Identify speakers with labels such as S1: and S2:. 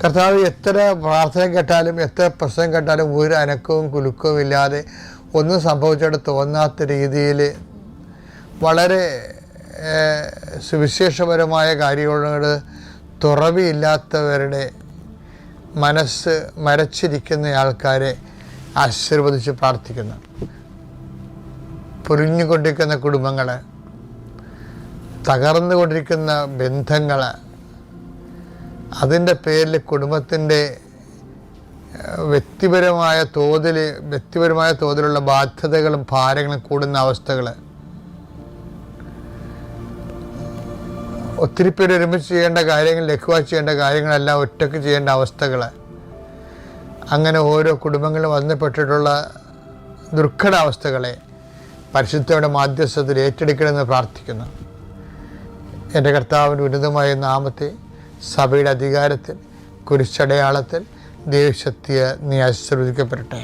S1: കർത്താവ് എത്ര പ്രാർത്ഥന കേട്ടാലും എത്ര പ്രസംഗം കേട്ടാലും ഒരു അനക്കവും കുലുക്കവും ഇല്ലാതെ ഒന്നും സംഭവിച്ചിട്ട് തോന്നാത്ത രീതിയിൽ വളരെ സുവിശേഷപരമായ കാര്യങ്ങളോട് തുറവിയില്ലാത്തവരുടെ മനസ്സ് മരച്ചിരിക്കുന്ന ആൾക്കാരെ ആശീർവദിച്ച് പ്രാർത്ഥിക്കുന്നു. പൊരിഞ്ഞുകൊണ്ടിരിക്കുന്ന കുടുംബങ്ങൾ, തകർന്നുകൊണ്ടിരിക്കുന്ന ബന്ധങ്ങൾ, അതിൻ്റെ പേരിൽ കുടുംബത്തിൻ്റെ വ്യക്തിപരമായ തോതിലുള്ള ബാധ്യതകളും ഭാരങ്ങളും കൂടുന്ന അവസ്ഥകൾ, ഒത്തിരി പേര് ഒരുമിച്ച് ചെയ്യേണ്ട കാര്യങ്ങൾ ലഘുവായി ചെയ്യേണ്ട കാര്യങ്ങളെല്ലാം ഒറ്റയ്ക്ക് ചെയ്യേണ്ട അവസ്ഥകൾ, അങ്ങനെ ഓരോ കുടുംബങ്ങളും ബന്ധപ്പെട്ടിട്ടുള്ള ദുർഘടാവസ്ഥകളെ പരിശുദ്ധയുടെ മാധ്യസ്ഥത്തിൽ ഏറ്റെടുക്കണമെന്ന് പ്രാർത്ഥിക്കുന്നു. എൻ്റെ കർത്താവിൻ്റെ ഉന്നതമായ നാമത്തെ സഭയുടെ അധികാരത്തിൽ കുരിശടയാളത്തിൽ ദൈവശക്തിയെ നീ ആശീർവദിക്കപ്പെടട്ടെ.